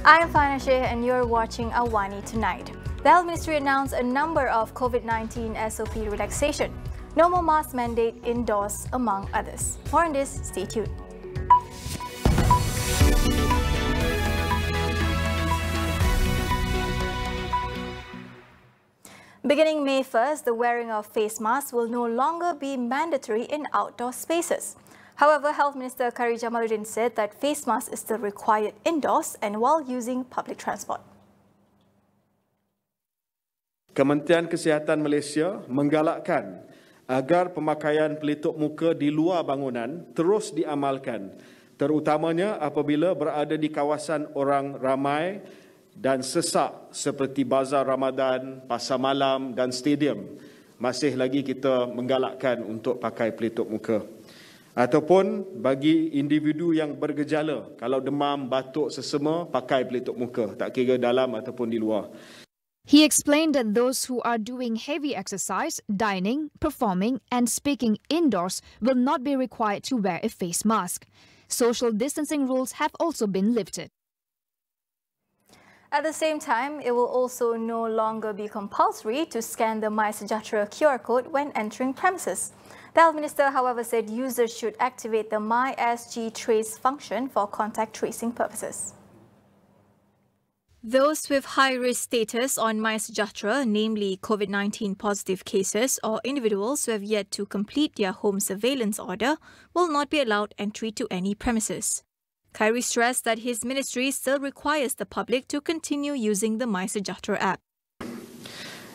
I'm Fana Sheikh and you're watching AWANI Tonight. The Health Ministry announced a number of COVID-19 SOP relaxation. No more mask mandate indoors, among others. More on this, stay tuned. Beginning May 1st, the wearing of face masks will no longer be mandatory in outdoor spaces. However, Health Minister Khairi Jamaluddin said that face masks is still required indoors and while using public transport. Kementerian Kesihatan Malaysia menggalakkan agar pemakaian pelitup muka di luar bangunan terus diamalkan, terutamanya apabila berada di kawasan orang ramai dan sesak seperti bazar Ramadan, pasar malam dan stadium. Masih lagi kita menggalakkan untuk pakai pelitup muka. Ataupun bagi individu yang bergejala, kalau demam, batuk, sesama, pakai pelitup muka, tak kira dalam ataupun di luar. He explained that those who are doing heavy exercise, dining, performing and speaking indoors will not be required to wear a face mask. Social distancing rules have also been lifted. At the same time, it will also no longer be compulsory to scan the MySejahtera QR code when entering premises. The Health Minister, however, said users should activate the MySG Trace function for contact tracing purposes. Those with high-risk status on MySejahtera, namely COVID-19 positive cases or individuals who have yet to complete their home surveillance order, will not be allowed entry to any premises. Khairi stressed that his ministry still requires the public to continue using the MySejahtera app.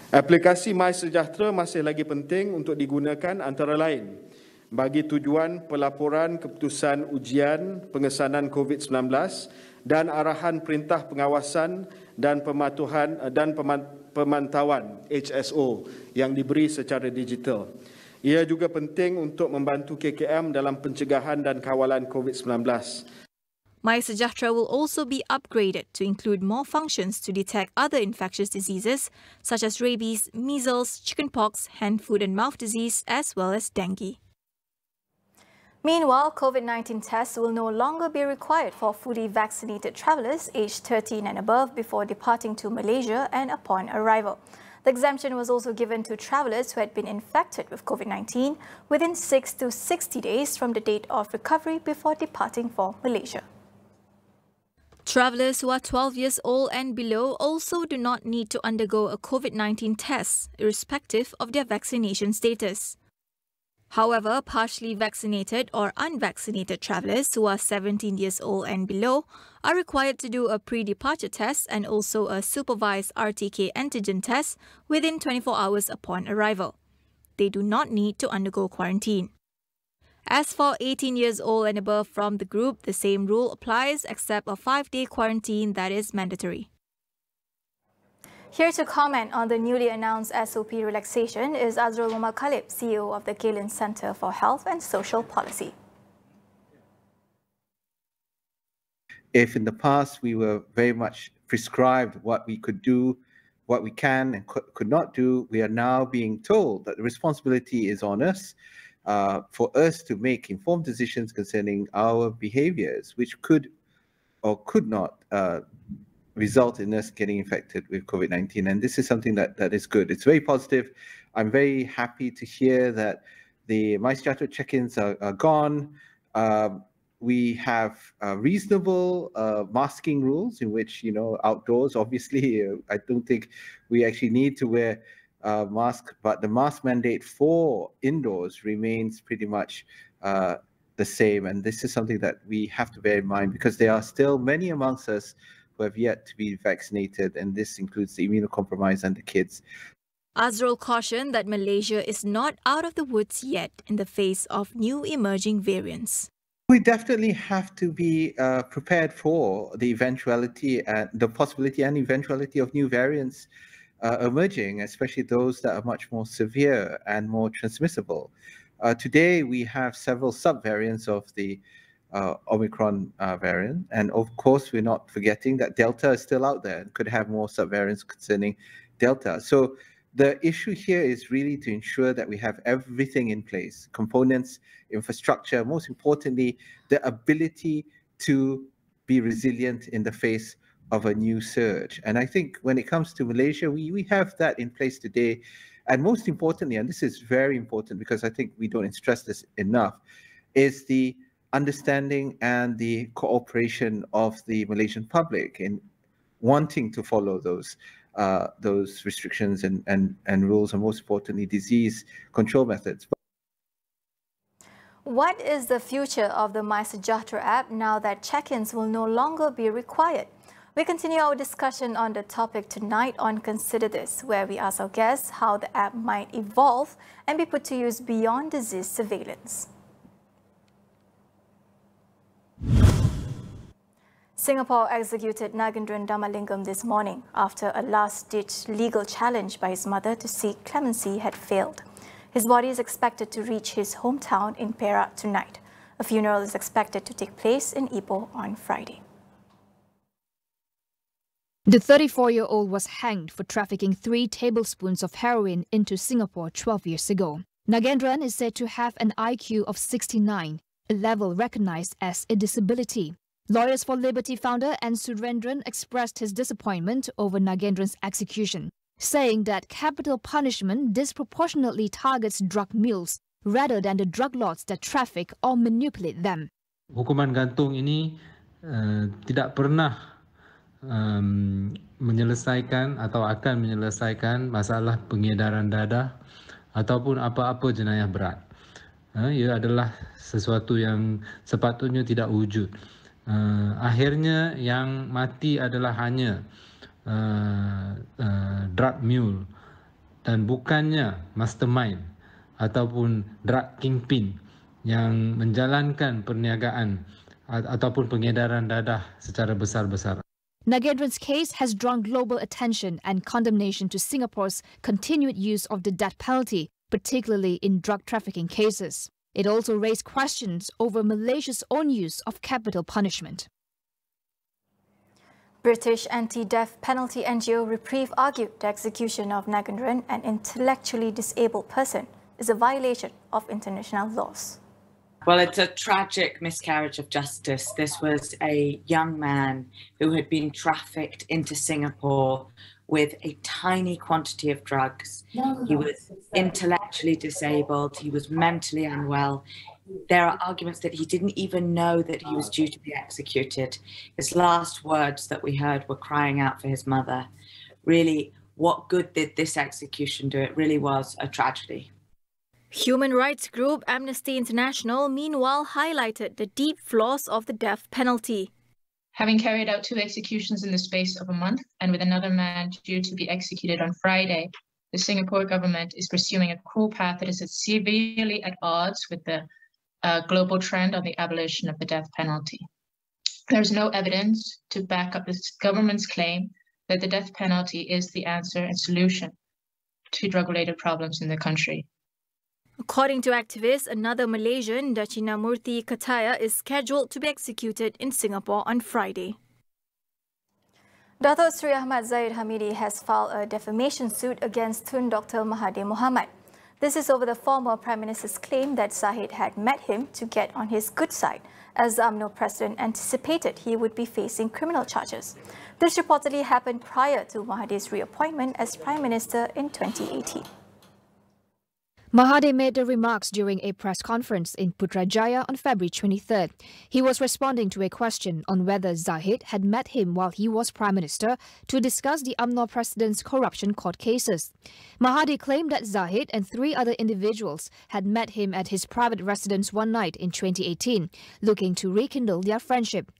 Aplikasi MySejahtera masih lagi penting untuk digunakan antara lain bagi tujuan pelaporan keputusan ujian pengesanan COVID-19 dan arahan perintah pengawasan dan pemantauan HSO yang diberi secara digital. Ia juga penting untuk membantu KKM dalam pencegahan dan kawalan COVID-19. MySejahtera will also be upgraded to include more functions to detect other infectious diseases such as rabies, measles, chickenpox, hand, foot and mouth disease, as well as dengue. Meanwhile, COVID-19 tests will no longer be required for fully vaccinated travellers aged 13 and above before departing to Malaysia and upon arrival. The exemption was also given to travellers who had been infected with COVID-19 within 6 to 60 days from the date of recovery before departing for Malaysia. Travellers who are 12 years old and below also do not need to undergo a COVID-19 test, irrespective of their vaccination status. However, partially vaccinated or unvaccinated travellers who are 17 years old and below are required to do a pre-departure test and also a supervised RTK antigen test within 24 hours upon arrival. They do not need to undergo quarantine. As for 18 years old and above from the group, the same rule applies except a 5-day quarantine that is mandatory. Here to comment on the newly announced SOP relaxation is Azrul Khalib, CEO of the Galen Centre for Health and Social Policy. If in the past we were very much prescribed what we could do, what we can and could not do, we are now being told that the responsibility is on us for us to make informed decisions concerning our behaviors, which could or could not result in us getting infected with COVID-19. And this is something that is good. It's very positive. I'm very happy to hear that the MySejahtera check-ins are gone. We have reasonable masking rules in which, outdoors, obviously, I don't think we actually need to wear mask, but the mask mandate for indoors remains pretty much the same. And this is something that we have to bear in mind because there are still many amongst us who have yet to be vaccinated, and this includes the immunocompromised and the kids. Azrul cautioned that Malaysia is not out of the woods yet in the face of new emerging variants. We definitely have to be prepared for the eventuality and the possibility and eventuality of new variants emerging, especially those that are much more severe and more transmissible. Today, we have several sub-variants of the Omicron variant, and of course, we're not forgetting that Delta is still out there and could have more sub-variants concerning Delta. So the issue here is really to ensure that we have everything in place, components, infrastructure, most importantly, the ability to be resilient in the face of a new surge. And I think when it comes to Malaysia, we have that in place today. And most importantly, and this is very important because I think we don't stress this enough, is the understanding and the cooperation of the Malaysian public in wanting to follow those restrictions and rules, and most importantly, disease control methods. What is the future of the My Sejahtera app now that check-ins will no longer be required? We continue our discussion on the topic tonight on Consider This, where we ask our guests how the app might evolve and be put to use beyond disease surveillance. Singapore executed Nagaenthran this morning after a last-ditch legal challenge by his mother to seek clemency had failed. His body is expected to reach his hometown in Perak tonight. A funeral is expected to take place in Ipoh on Friday. The 34-year-old was hanged for trafficking 3 tablespoons of heroin into Singapore 12 years ago. Nagaenthran is said to have an IQ of 69, a level recognized as a disability. Lawyers for Liberty founder N. Surendran expressed his disappointment over Nagaenthran's execution, saying that capital punishment disproportionately targets drug mules rather than the drug lords that traffic or manipulate them. Hukuman gantung ini tidak pernah menyelesaikan atau akan menyelesaikan masalah pengedaran dadah ataupun apa-apa jenayah berat. Ia adalah sesuatu yang sepatutnya tidak wujud. Akhirnya yang mati adalah hanya drug mule dan bukannya mastermind ataupun drug kingpin yang menjalankan perniagaan ataupun pengedaran dadah secara besar-besaran. Nagaenthran's case has drawn global attention and condemnation to Singapore's continued use of the death penalty, particularly in drug trafficking cases. It also raised questions over Malaysia's own use of capital punishment. British anti-death penalty NGO Reprieve argued the execution of Nagaenthran, an intellectually disabled person, is a violation of international laws. Well, it's a tragic miscarriage of justice. This was a young man who had been trafficked into Singapore with a tiny quantity of drugs. He was intellectually disabled, he was mentally unwell. There are arguments that he didn't even know that he was due to be executed. His last words that we heard were crying out for his mother. Really, what good did this execution do? It really was a tragedy. Human rights group Amnesty International meanwhile highlighted the deep flaws of the death penalty. Having carried out 2 executions in the space of a month and with another man due to be executed on Friday, the Singapore government is pursuing a cruel path that is severely at odds with the global trend on the abolition of the death penalty. There's no evidence to back up this government's claim that the death penalty is the answer and solution to drug-related problems in the country. According to activists, another Malaysian, Dachinamurthy Kataya, is scheduled to be executed in Singapore on Friday. Datuk Sri Ahmad Zahid Hamidi has filed a defamation suit against Tun Dr. Mahathir Mohamad. This is over the former Prime Minister's claim that Zahid had met him to get on his good side, as the UMNO president anticipated he would be facing criminal charges. This reportedly happened prior to Mahathir's reappointment as Prime Minister in 2018. Mahathir made the remarks during a press conference in Putrajaya on February 23rd. He was responding to a question on whether Zahid had met him while he was Prime Minister to discuss the UMNO President's corruption court cases. Mahathir claimed that Zahid and 3 other individuals had met him at his private residence one night in 2018, looking to rekindle their friendship.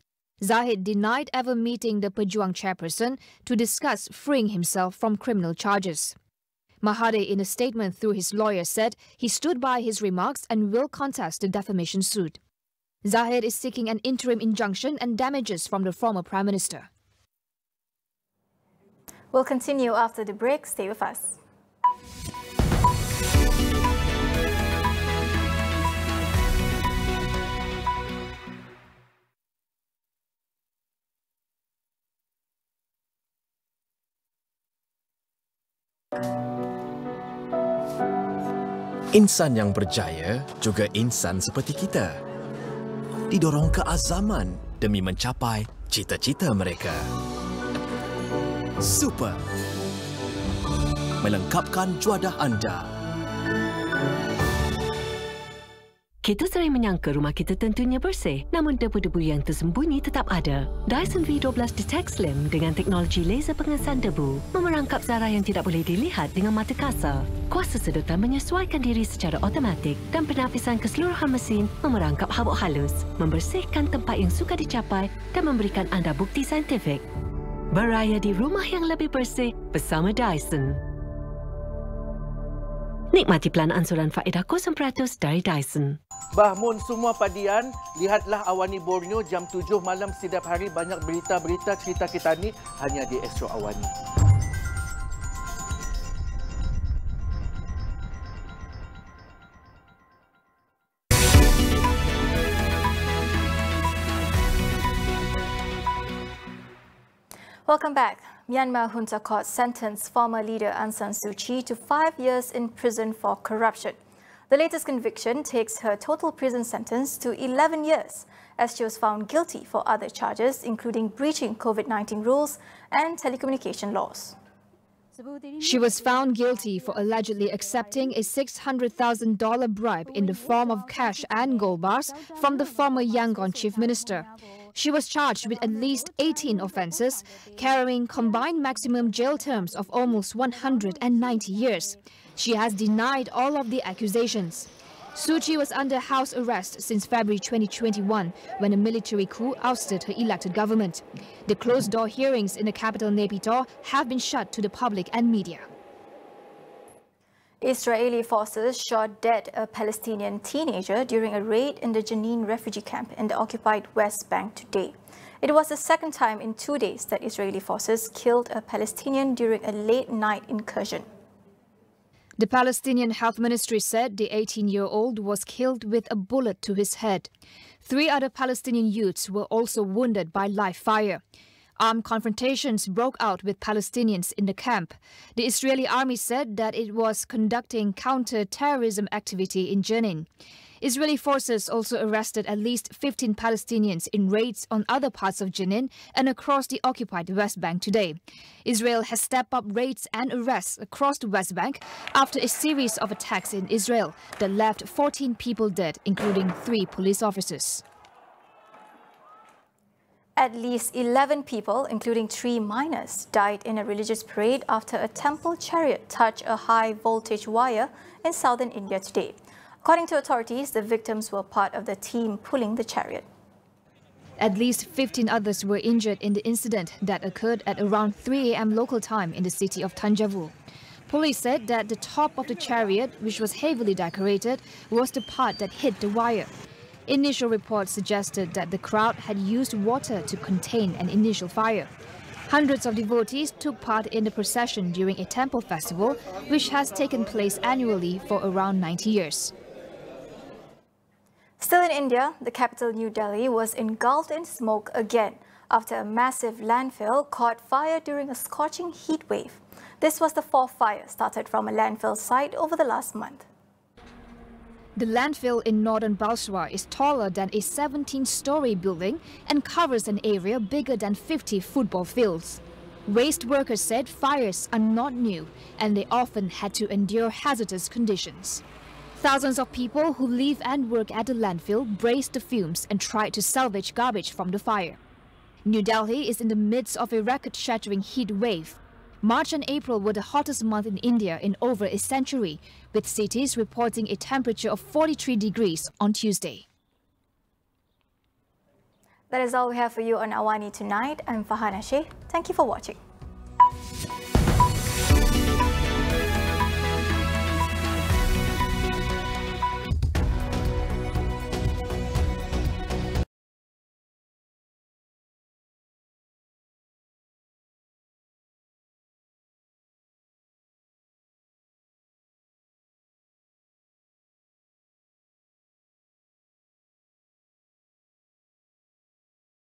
Zahid denied ever meeting the Pejuang chairperson to discuss freeing himself from criminal charges. Mahathir, in a statement through his lawyer, said he stood by his remarks and will contest the defamation suit. Zahid is seeking an interim injunction and damages from the former Prime Minister. We'll continue after the break. Stay with us. Insan yang berjaya juga insan seperti kita. Didorong ke azaman demi mencapai cita-cita mereka. Super. Melengkapkan juadah anda. Kita sering menyangka rumah kita tentunya bersih, namun debu-debu yang tersembunyi tetap ada. Dyson V12 Detect Slim dengan teknologi laser pengesan debu memerangkap zarah yang tidak boleh dilihat dengan mata kasar. Kuasa sedotan menyesuaikan diri secara automatik dan penafisan keseluruhan mesin memerangkap habuk halus, membersihkan tempat yang sukar dicapai dan memberikan anda bukti saintifik. Beraya di rumah yang lebih bersih bersama Dyson. Nikmati pelan ansuran faedah 0% dari Dyson. Bahmun semua padian, lihatlah Awani Borneo jam 7 malam setiap hari banyak berita-berita cerita kita ni hanya di Astro Awani. Welcome back. Myanmar Junta Court sentenced former leader Aung San Suu Kyi to 5 years in prison for corruption. The latest conviction takes her total prison sentence to 11 years, as she was found guilty for other charges, including breaching COVID-19 rules and telecommunication laws. She was found guilty for allegedly accepting a $600,000 bribe in the form of cash and gold bars from the former Yangon chief minister. She was charged with at least 18 offences, carrying combined maximum jail terms of almost 190 years. She has denied all of the accusations. Suu Kyi was under house arrest since February 2021 when a military coup ousted her elected government. The closed-door hearings in the capital Naypyidaw have been shut to the public and media. Israeli forces shot dead a Palestinian teenager during a raid in the Jenin refugee camp in the occupied West Bank today. It was the second time in 2 days that Israeli forces killed a Palestinian during a late-night incursion. The Palestinian Health Ministry said the 18-year-old was killed with a bullet to his head. 3 other Palestinian youths were also wounded by live fire. Armed confrontations broke out with Palestinians in the camp. The Israeli army said that it was conducting counter-terrorism activity in Jenin. Israeli forces also arrested at least 15 Palestinians in raids on other parts of Jenin and across the occupied West Bank today. Israel has stepped up raids and arrests across the West Bank after a series of attacks in Israel that left 14 people dead, including 3 police officers. At least 11 people, including 3 minors, died in a religious parade after a temple chariot touched a high-voltage wire in southern India today. According to authorities, the victims were part of the team pulling the chariot. At least 15 others were injured in the incident that occurred at around 3 a.m. local time in the city of Thanjavur. Police said that the top of the chariot, which was heavily decorated, was the part that hit the wire. Initial reports suggested that the crowd had used water to contain an initial fire. Hundreds of devotees took part in the procession during a temple festival, which has taken place annually for around 90 years. Still in India, the capital New Delhi was engulfed in smoke again after a massive landfill caught fire during a scorching heat wave. This was the 4th fire started from a landfill site over the last month. The landfill in northern Balswa is taller than a 17-story building and covers an area bigger than 50 football fields. Waste workers said fires are not new and they often had to endure hazardous conditions. Thousands of people who live and work at the landfill braved the fumes and tried to salvage garbage from the fire. New Delhi is in the midst of a record-shattering heat wave. March and April were the hottest month in India in over a century, with cities reporting a temperature of 43 degrees on Tuesday. That is all we have for you on Awani tonight. I'm Farhana Sheikh. Thank you for watching.